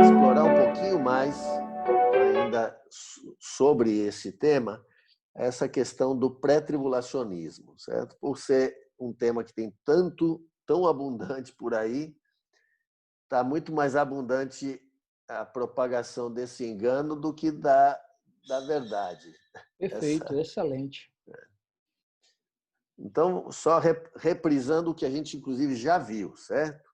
Explorar um pouquinho mais ainda sobre esse tema, essa questão do pré-tribulacionismo, certo? Por ser um tema que tem tão abundante por aí, está muito mais abundante a propagação desse engano do que da verdade. Perfeito, excelente. Então, só reprisando o que a gente, inclusive, já viu, certo?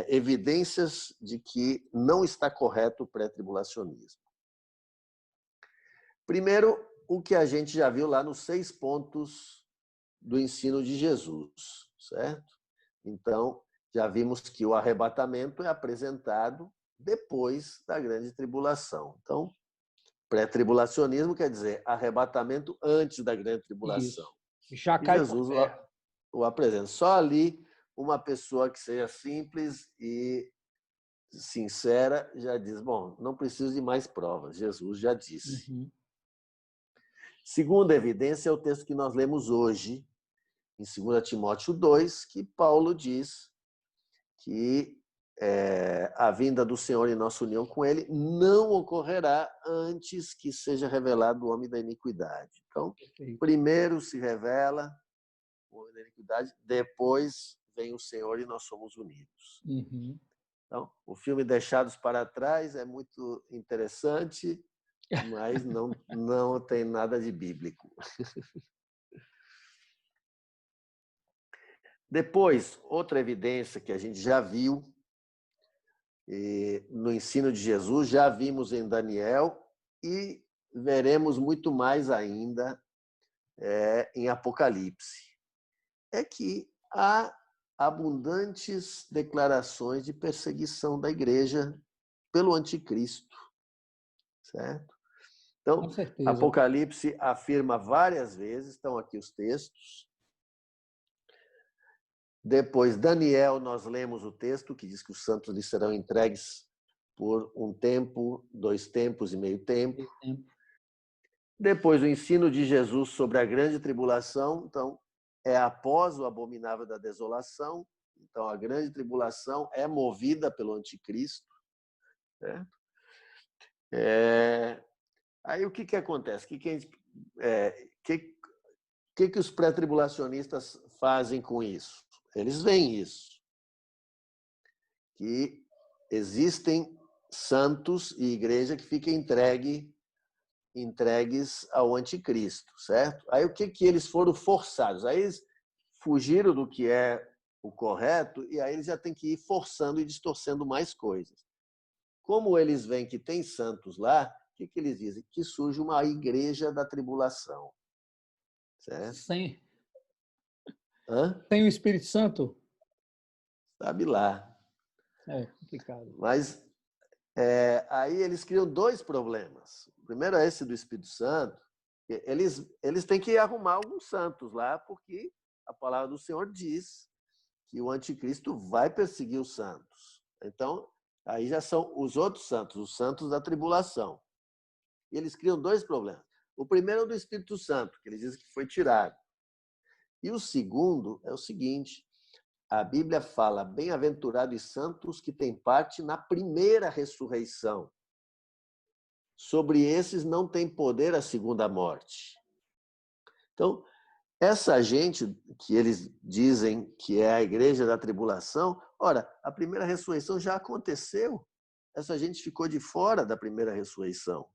Evidências de que não está correto o pré-tribulacionismo. Primeiro, o que a gente já viu lá nos 6 pontos do ensino de Jesus, certo? Então, já vimos que o arrebatamento é apresentado depois da grande tribulação. Então, pré-tribulacionismo quer dizer arrebatamento antes da grande tribulação. Isso. Já E cai Jesus por terra. o apresenta. Só ali uma pessoa que seja simples e sincera já diz, bom, não preciso de mais provas, Jesus já disse. Uhum. Segunda evidência é o texto que nós lemos hoje, em 2 Timóteo 2, que Paulo diz que a vinda do Senhor e nossa união com Ele não ocorrerá antes que seja revelado o homem da iniquidade. Então, primeiro se revela o homem da iniquidade, depois vem o Senhor e nós somos unidos. Uhum. Então, o filme Deixados para Trás é muito interessante, mas não tem nada de bíblico. Depois, outra evidência que a gente já viu no ensino de Jesus, já vimos em Daniel e veremos muito mais ainda em Apocalipse. É que há abundantes declarações de perseguição da igreja pelo anticristo, certo? Então, Apocalipse afirma várias vezes, estão aqui os textos. Depois, Daniel, nós lemos o texto que diz que os santos lhes serão entregues por 1 tempo, 2 tempos e meio tempo. Depois, o ensino de Jesus sobre a grande tribulação. Então, é após o abominável da desolação. Então, a grande tribulação é movida pelo anticristo. Certo? Aí, o que acontece? O que os pré-tribulacionistas fazem com isso? Eles veem isso, que existem santos e igreja que ficam entregues ao anticristo, certo? Aí o que eles foram forçados? Aí eles fugiram do que é o correto e aí eles já têm que ir forçando e distorcendo mais coisas. Como eles veem que tem santos lá, o que eles dizem? Que surge uma igreja da tribulação, certo? Sem Hã? o Espírito Santo? Sabe lá. É complicado. Mas aí eles criam 2 problemas. O primeiro é esse do Espírito Santo. Eles têm que arrumar alguns santos lá, porque a palavra do Senhor diz que o anticristo vai perseguir os santos. Então, aí já são os outros santos, os santos da tribulação. E eles criam 2 problemas. O primeiro é o do Espírito Santo, que eles dizem que foi tirado. E o segundo é o seguinte: a Bíblia fala, bem-aventurados os santos que têm parte na primeira ressurreição. Sobre esses não tem poder a segunda morte. Então, essa gente que eles dizem que é a igreja da tribulação, ora, a primeira ressurreição já aconteceu. Essa gente ficou de fora da primeira ressurreição.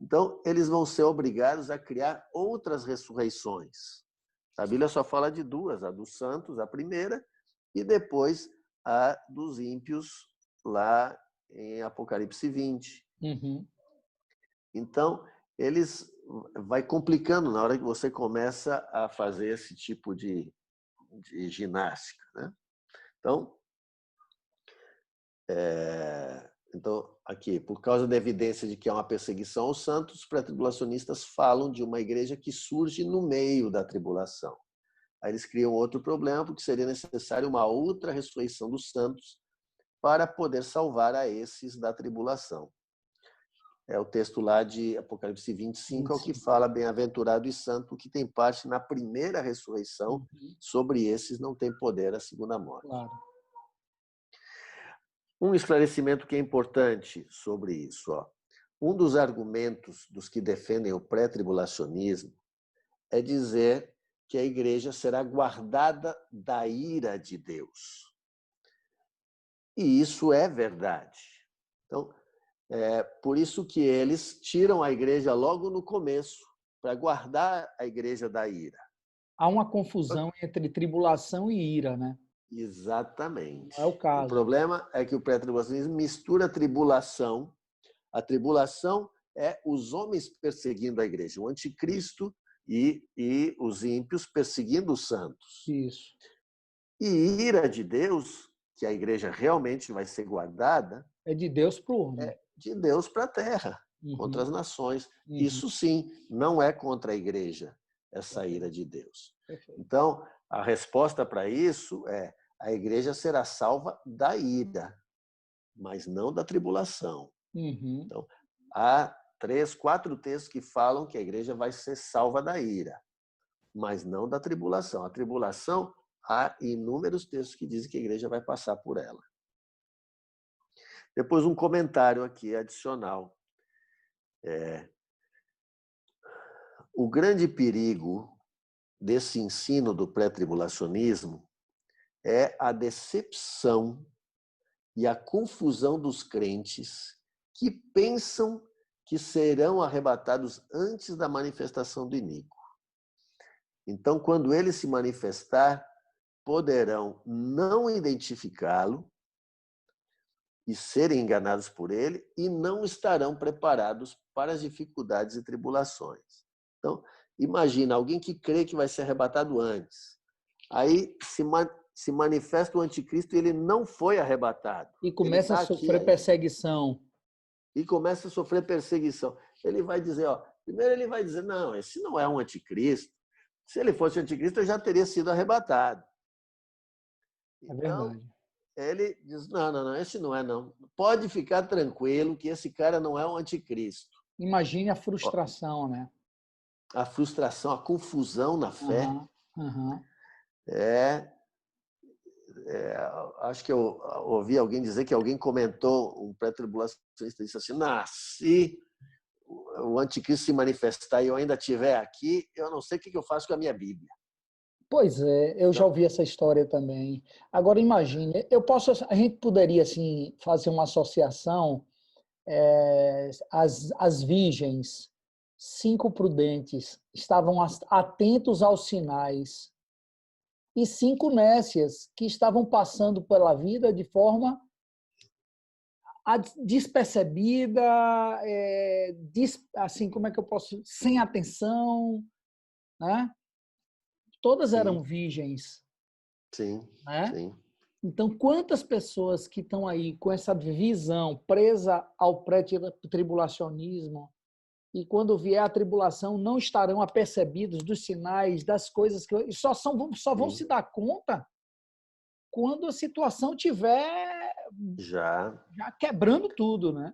Então, eles vão ser obrigados a criar outras ressurreições. A Bíblia só fala de 2, a dos santos, a primeira, e depois a dos ímpios, lá em Apocalipse 20. Uhum. Então, vai complicando na hora que você começa a fazer esse tipo de ginástica, né? Então, aqui, por causa da evidência de que há uma perseguição aos santos, os pré-tribulacionistas falam de uma igreja que surge no meio da tribulação. Aí eles criam outro problema, porque seria necessário uma outra ressurreição dos santos para poder salvar a esses da tribulação. é o texto lá de Apocalipse 25, é o que fala: bem-aventurado e santo que tem parte na primeira ressurreição, sobre esses não tem poder a segunda morte. Claro. Um esclarecimento que é importante sobre isso. Um dos argumentos dos que defendem o pré-tribulacionismo é dizer que a igreja será guardada da ira de Deus. E isso é verdade. Então, é por isso que eles tiram a igreja logo no começo, para guardar a igreja da ira. Há uma confusão entre tribulação e ira, né? Exatamente. Não é o caso. O problema é que o pré-tribulacionismo mistura tribulação. A tribulação é os homens perseguindo a igreja, o anticristo e os ímpios perseguindo os santos. Isso. E ira de Deus, que a igreja realmente vai ser guardada, é de Deus para o homem. É de Deus para a terra, contra as nações. Isso sim, não é contra a igreja, essa ira de Deus. Então, a resposta para isso é: a igreja será salva da ira, mas não da tribulação. Então, há 3, 4 textos que falam que a igreja vai ser salva da ira, mas não da tribulação. A tribulação, há inúmeros textos que dizem que a igreja vai passar por ela. Depois, um comentário aqui adicional. O grande perigo desse ensino do pré-tribulacionismo é a decepção e a confusão dos crentes que pensam que serão arrebatados antes da manifestação do iníquo. Então, quando ele se manifestar, poderão não identificá-lo e serem enganados por ele e não estarão preparados para as dificuldades e tribulações. Então, imagina alguém que crê que vai ser arrebatado antes. Aí se manifesta o anticristo e ele não foi arrebatado. E começa a sofrer perseguição. E começa a sofrer perseguição. Ele vai dizer, primeiro ele vai dizer, não, esse não é um anticristo. Se ele fosse anticristo, eu já teria sido arrebatado. É verdade. Ele diz, não, esse não é não. Pode ficar tranquilo que esse cara não é um anticristo. Imagine a frustração, né? A frustração, a confusão na fé. Acho que eu ouvi alguém dizer que alguém comentou, um pré-tribulacionista disse assim, se o anticristo se manifestar e eu ainda estiver aqui, eu não sei o que eu faço com a minha Bíblia. Pois é, eu já ouvi essa história também. Agora imagine, a gente poderia assim fazer uma associação, as virgens, 5 prudentes, estavam atentos aos sinais, e 5 nécias que estavam passando pela vida de forma despercebida, assim, como é que eu posso, sem atenção, né? Todas eram virgens. Sim, né? sim. Então, quantas pessoas que estão aí com essa visão presa ao pré-tribulacionismo e quando vier a tribulação não estarão apercebidos dos sinais, das coisas que só vão se dar conta quando a situação tiver já quebrando tudo, né?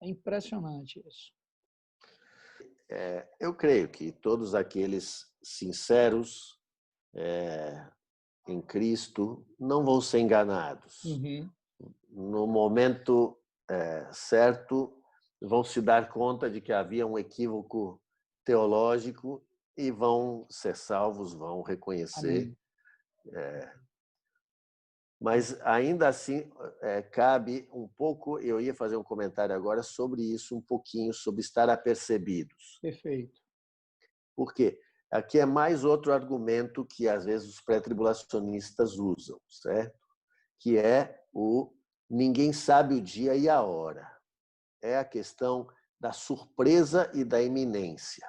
É impressionante isso. Eu creio que todos aqueles sinceros em Cristo não vão ser enganados. No momento certo, vão se dar conta de que havia um equívoco teológico e vão ser salvos, vão reconhecer. Mas, ainda assim, cabe um pouco, eu ia fazer um comentário agora sobre isso, um pouquinho, sobre estar apercebidos. Perfeito. Por quê? Aqui é mais outro argumento que, às vezes, os pré-tribulacionistas usam, certo? Que é o ninguém sabe o dia e a hora. É a questão da surpresa e da iminência.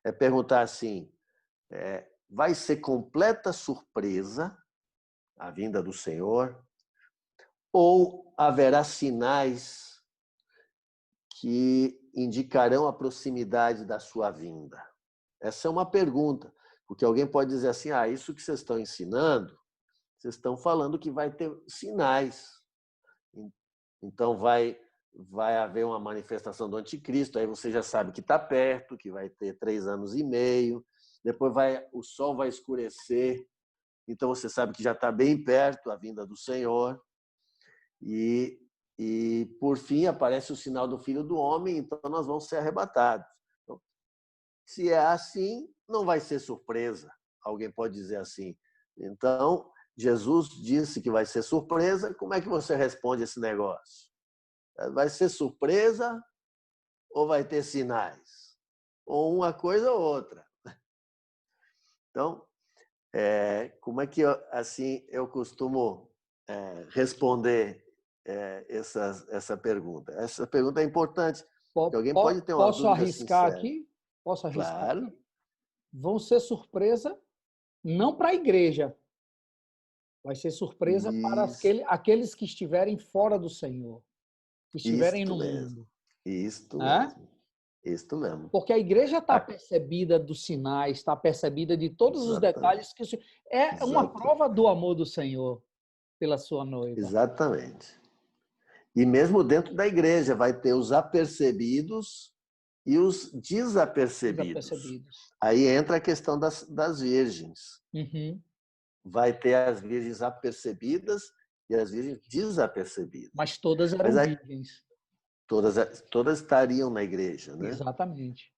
É perguntar assim, vai ser completa surpresa a vinda do Senhor ou haverá sinais que indicarão a proximidade da sua vinda? Essa é uma pergunta, porque alguém pode dizer assim, isso que vocês estão ensinando, vocês estão falando que vai ter sinais. Então, vai vai haver uma manifestação do anticristo, aí você já sabe que está perto, que vai ter 3 anos e meio, depois o sol vai escurecer, então você sabe que já está bem perto a vinda do Senhor, e por fim aparece o sinal do Filho do Homem, então nós vamos ser arrebatados. Então, se é assim, não vai ser surpresa, alguém pode dizer assim. Então, Jesus disse que vai ser surpresa, como é que você responde esse negócio? Vai ser surpresa ou vai ter sinais? Ou uma coisa ou outra. Então, como é que eu costumo responder essa pergunta? Essa pergunta é importante, porque alguém pode ter uma Posso dúvida arriscar sincera. aqui? Posso arriscar Claro. aqui? Vão ser surpresa não para a igreja, vai ser surpresa para Isso, aqueles que estiverem fora do Senhor, que estiverem isto no mesmo. mundo. Isto Né? mesmo. Isto mesmo. Porque a igreja está apercebida dos sinais, está apercebida de todos os detalhes que é uma prova do amor do Senhor pela sua noiva. Exatamente. E mesmo dentro da igreja vai ter os apercebidos e os desapercebidos. Aí entra a questão das virgens. Uhum. Vai ter as virgens apercebidas e as virgens desapercebidas. Mas todas eram virgens. Todas estariam na igreja, né? Exatamente.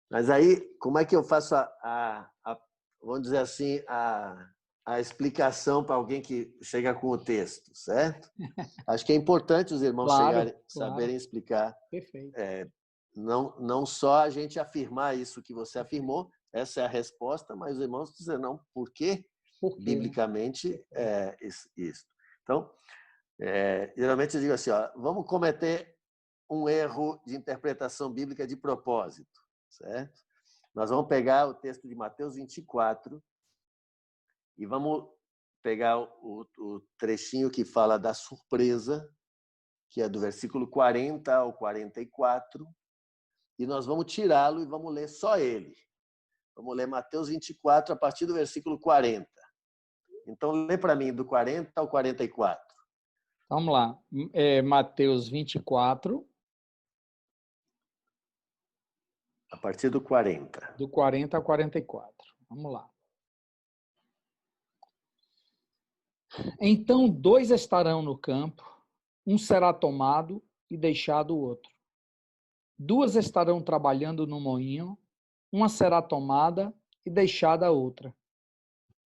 Mas aí, como é que eu faço vamos dizer assim, a explicação para alguém que chega com o texto, certo? Acho que é importante os irmãos saberem explicar. Perfeito. Não só a gente afirmar isso que você afirmou, essa é a resposta, mas os irmãos dizem, não, por quê? Biblicamente é isso. Então, geralmente eu digo assim, vamos cometer um erro de interpretação bíblica de propósito, certo? Nós vamos pegar o texto de Mateus 24 e vamos pegar o trechinho que fala da surpresa, que é do versículo 40 ao 44, e nós vamos tirá-lo e vamos ler só ele. Vamos ler Mateus 24 a partir do versículo 40. Então, lê para mim do 40 ao 44. Vamos lá. Mateus 24. A partir do 40. Do 40 ao 44. Vamos lá. Então 2 estarão no campo, um será tomado e deixado o outro. 2 estarão trabalhando no moinho, uma será tomada e deixada a outra.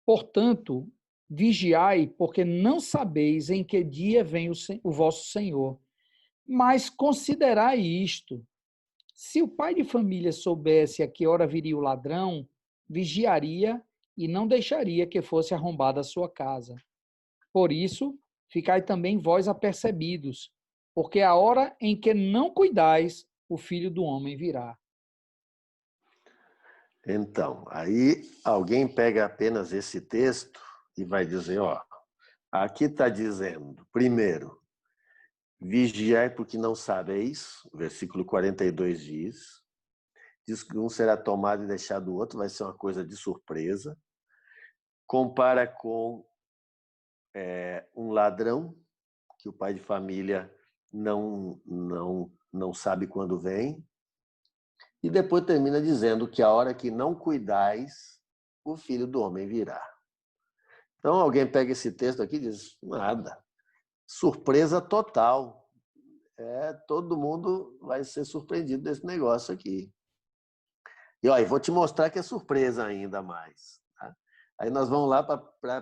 Portanto, vigiai, porque não sabeis em que dia vem o vosso Senhor. Mas considerai isto: se o pai de família soubesse a que hora viria o ladrão, vigiaria e não deixaria que fosse arrombada a sua casa. Por isso, ficai também vós apercebidos, porque a hora em que não cuidais, o Filho do Homem virá. Então, aí alguém pega apenas esse texto e vai dizer, aqui está dizendo, primeiro, vigiai porque não sabeis, o versículo 42 diz que um será tomado e deixado o outro, vai ser uma coisa de surpresa. Compara com um ladrão, que o pai de família não sabe quando vem, e depois termina dizendo que a hora que não cuidais, o Filho do Homem virá. Então alguém pega esse texto aqui e diz, nada, surpresa total. Todo mundo vai ser surpreendido desse negócio aqui. E vou te mostrar que é surpresa ainda mais. Tá? Aí nós vamos lá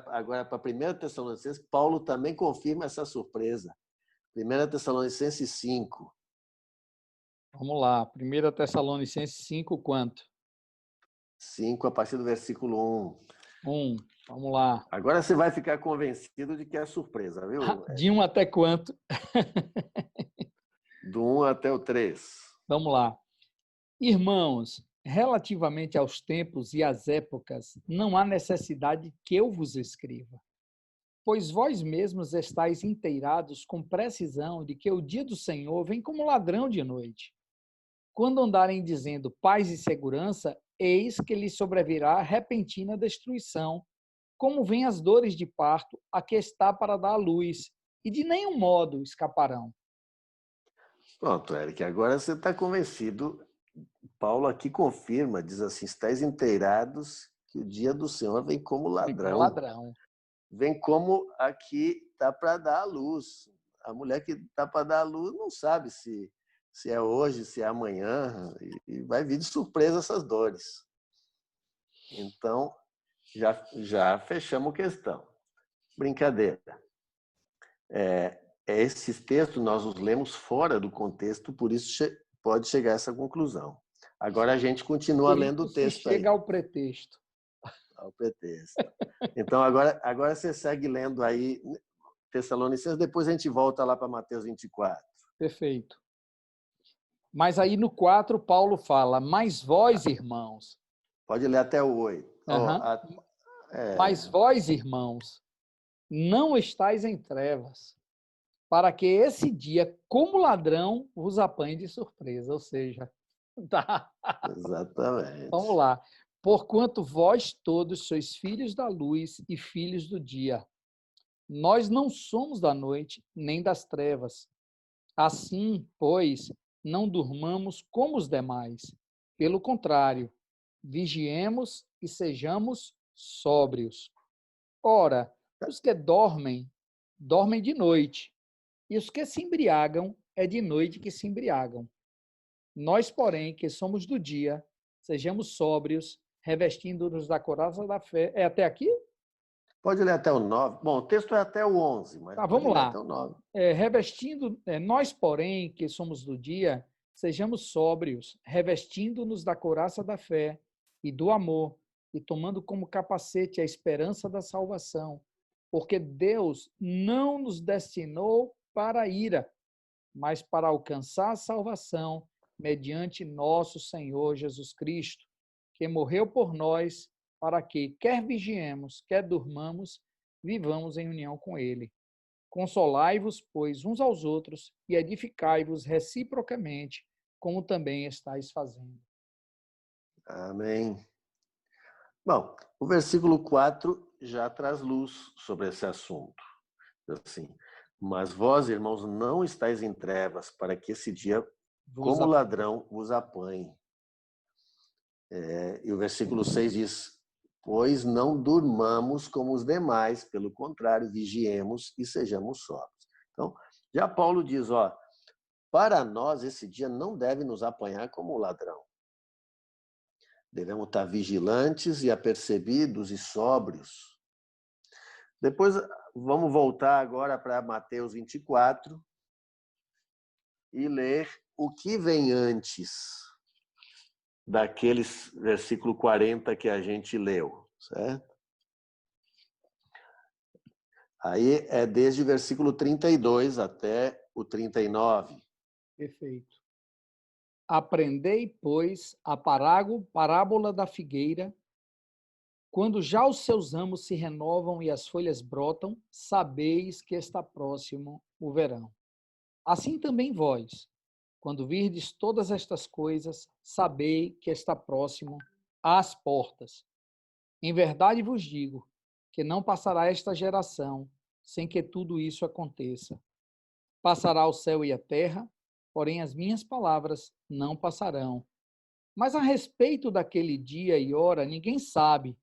agora para 1 Tessalonicenses, Paulo também confirma essa surpresa. 1 Tessalonicenses 5. Vamos lá, 1 Tessalonicenses 5, quanto? 5, a partir do versículo 1. 1, vamos lá. Agora você vai ficar convencido de que é surpresa, viu? De 1 até quanto? Do 1 até o 3. Vamos lá. Irmãos, relativamente aos tempos e às épocas, não há necessidade que eu vos escreva. Pois vós mesmos estáis inteirados com precisão de que o dia do Senhor vem como ladrão de noite. Quando andarem dizendo paz e segurança, eis que lhes sobrevirá repentina destruição, como vêm as dores de parto a que está para dar à luz, e de nenhum modo escaparão. Pronto, Eric, agora você está convencido. Paulo aqui confirma, diz assim: estáis inteirados que o dia do Senhor vem como Vem como ladrão. ladrão. Vem como aqui está para dar a luz. A mulher que está para dar a luz não sabe se é hoje, se é amanhã, e vai vir de surpresa essas dores. Então, já fechamos a questão. Brincadeira. Esses textos nós os lemos fora do contexto, por isso pode chegar a essa conclusão. Agora a gente continua Por lendo isso o se texto chega aí, ao pretexto. ao pretexto. Então agora você segue lendo aí Tessalonicenses, depois a gente volta lá para Mateus 24. Perfeito. Mas aí no 4, Paulo fala, mas vós, irmãos. Pode ler até o 8. Uhum. Mas vós, irmãos, não estáis em trevas, para que esse dia, como ladrão, vos apanhe de surpresa. Ou seja, tá. Exatamente. Vamos lá. Porquanto vós todos sois filhos da luz e filhos do dia. Nós não somos da noite, nem das trevas. Assim, pois, não durmamos como os demais. Pelo contrário, vigiemos e sejamos sóbrios. Ora, os que dormem, dormem de noite, e os que se embriagam, é de noite que se embriagam. Nós, porém, que somos do dia, sejamos sóbrios, revestindo-nos da couraça da fé. É até aqui? Pode ler até o 9. Bom, o texto é até o 11, mas Tá, pode vamos ler lá. até o 9. Nós, porém, que somos do dia, sejamos sóbrios, revestindo-nos da couraça da fé e do amor, e tomando como capacete a esperança da salvação, porque Deus não nos destinou para a ira, mas para alcançar a salvação mediante nosso Senhor Jesus Cristo, que morreu por nós, para que, quer vigiemos, quer durmamos, vivamos em união com Ele. Consolai-vos, pois, uns aos outros e edificai-vos reciprocamente, como também estáis fazendo. Amém. Bom, o versículo 4 já traz luz sobre esse assunto. Assim, mas vós, irmãos, não estáis em trevas, para que esse dia, como ladrão, vos apanhe. E o versículo 6 diz: pois não durmamos como os demais, pelo contrário, vigiemos e sejamos sóbrios. Então, já Paulo diz, para nós esse dia não deve nos apanhar como ladrão. Devemos estar vigilantes e apercebidos e sóbrios. Depois, vamos voltar agora para Mateus 24 e ler o que vem antes daqueles versículo 40 que a gente leu, certo? Aí é desde o versículo 32 até o 39. Perfeito. Aprendei, pois, a parábola da figueira. Quando já os seus ramos se renovam e as folhas brotam, sabeis que está próximo o verão. Assim também vós, quando virdes todas estas coisas, sabei que está próximo às portas. Em verdade vos digo que não passará esta geração sem que tudo isso aconteça. Passará o céu e a terra, porém as minhas palavras não passarão. Mas a respeito daquele dia e hora, ninguém sabe,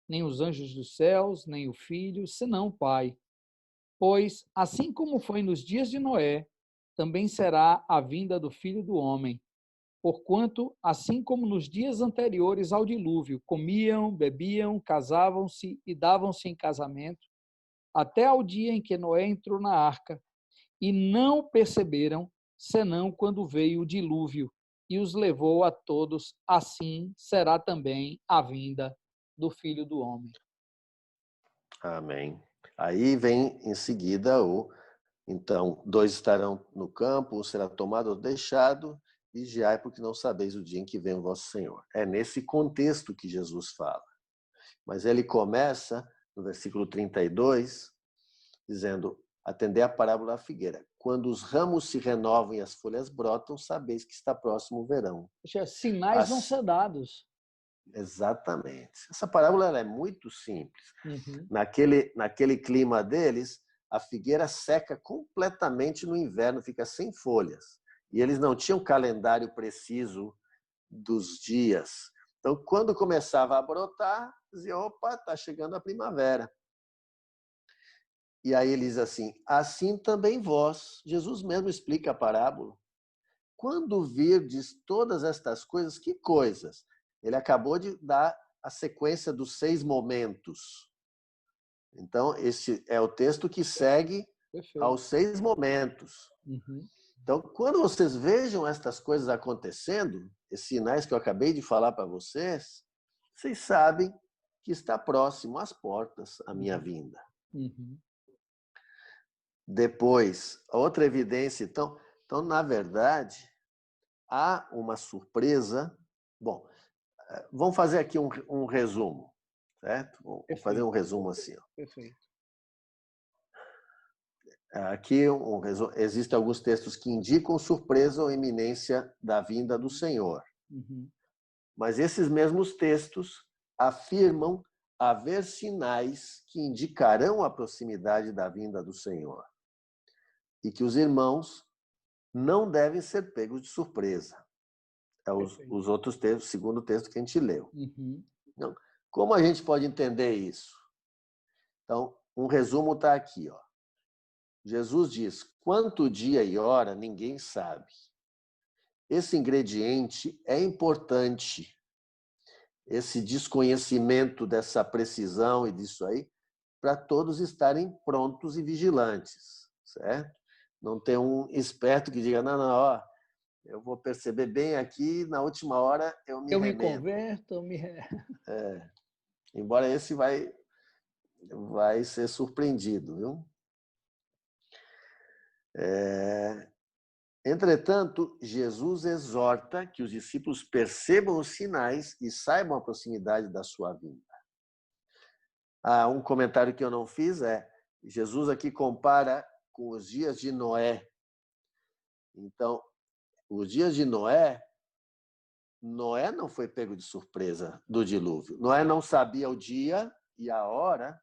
nem os anjos dos céus, nem o Filho, senão o Pai. Pois, assim como foi nos dias de Noé, também será a vinda do Filho do Homem. Porquanto, assim como nos dias anteriores ao dilúvio, comiam, bebiam, casavam-se e davam-se em casamento, até ao dia em que Noé entrou na arca, e não perceberam, senão quando veio o dilúvio e os levou a todos, assim será também a vinda do Filho do Homem. Amém. Aí vem em seguida então, 2 estarão no campo, um será tomado ou deixado, vigiai porque não sabeis o dia em que vem o vosso Senhor. É nesse contexto que Jesus fala. Mas ele começa no versículo 32, dizendo, atendei a parábola da figueira. Quando os ramos se renovam e as folhas brotam, sabeis que está próximo o verão. Sinais vão ser dados. Exatamente. Essa parábola ela é muito simples. Uhum. Naquele clima deles, a figueira seca completamente no inverno, fica sem folhas. e eles não tinham calendário preciso dos dias. Então, quando começava a brotar, dizia, opa, está chegando a primavera. E aí ele diz assim também vós, Jesus mesmo explica a parábola, quando virdes todas estas coisas, que coisas? Ele acabou de dar a sequência dos 6 momentos. Então, esse é o texto que segue aos 6 momentos. Uhum. Então, quando vocês vejam estas coisas acontecendo, esses sinais que eu acabei de falar para vocês, vocês sabem que está próximo às portas a minha vinda. Uhum. Depois, a outra evidência, então, na verdade, há uma surpresa. Bom, vamos fazer aqui um resumo, certo? Vamos fazer um resumo assim. Ó. Perfeito. Aqui existem alguns textos que indicam surpresa ou iminência da vinda do Senhor. Uhum. Mas esses mesmos textos afirmam haver sinais que indicarão a proximidade da vinda do Senhor. E que os irmãos não devem ser pegos de surpresa. É os outros textos, o segundo texto que a gente leu. Uhum. Então, como a gente pode entender isso? Então, um resumo está aqui. Ó. Jesus diz, quanto dia e hora ninguém sabe. Esse ingrediente é importante. Esse desconhecimento dessa precisão e disso aí, para todos estarem prontos e vigilantes, certo? Não tem um esperto que diga, não, ó, eu vou perceber bem aqui, na última hora eu me remendo. Me converto, Embora esse vai ser surpreendido, viu? Entretanto, Jesus exorta que os discípulos percebam os sinais e saibam a proximidade da sua vinda. Um comentário que eu não fiz Jesus aqui compara com os dias de Noé. Então, os dias de Noé não foi pego de surpresa do dilúvio. Noé não sabia o dia e a hora,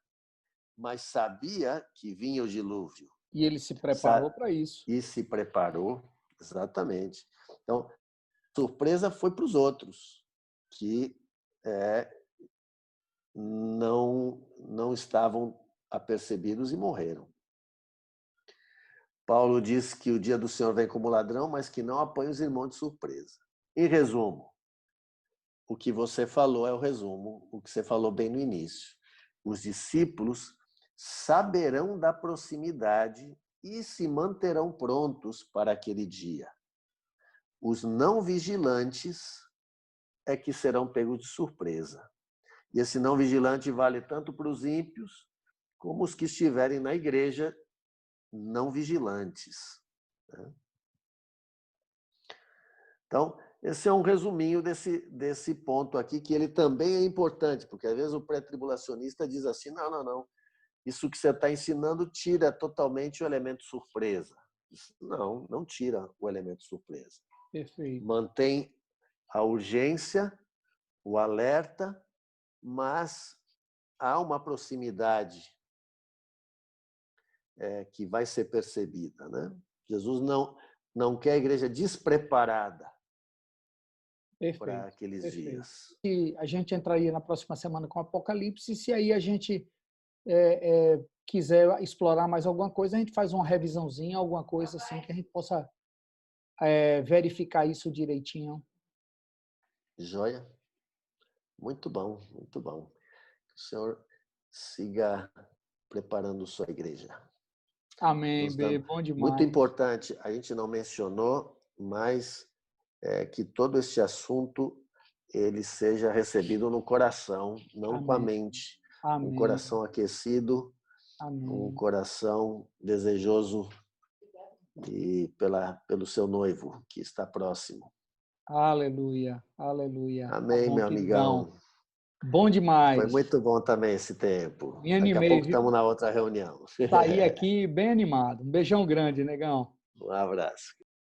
mas sabia que vinha o dilúvio. E ele se preparou para isso. E se preparou, exatamente. Então, a surpresa foi para os outros, que não estavam apercebidos e morreram. Paulo diz que o dia do Senhor vem como ladrão, mas que não apanha os irmãos de surpresa. Em resumo, o que você falou é o resumo, o que você falou bem no início. Os discípulos saberão da proximidade e se manterão prontos para aquele dia. Os não vigilantes é que serão pegos de surpresa. E esse não vigilante vale tanto para os ímpios como os que estiverem na igreja não vigilantes. Então, esse é um resuminho desse ponto aqui, que ele também é importante, porque às vezes o pré-tribulacionista diz assim, não, isso que você está ensinando tira totalmente o elemento surpresa. Não tira o elemento surpresa. Perfeito. Mantém a urgência, o alerta, mas há uma proximidade que vai ser percebida, né? Jesus não quer a igreja despreparada para aqueles dias. E a gente entraria na próxima semana com o Apocalipse, se aí a gente quiser explorar mais alguma coisa, a gente faz uma revisãozinha, alguma coisa assim, que a gente possa verificar isso direitinho. Joia? Muito bom, muito bom. Que o Senhor siga preparando sua igreja. Amém, bom demais. Muito importante, a gente não mencionou, mas que todo este assunto ele seja recebido no coração, não Amém. Com a mente. Amém. Um coração aquecido, Amém. Um coração desejoso e pelo seu noivo que está próximo. Aleluia, aleluia. Amém, meu amigão. Bom demais. Foi muito bom também esse tempo. Me animei, daqui a pouco estamos na outra reunião. Saí aqui bem animado. Um beijão grande, negão. Um abraço.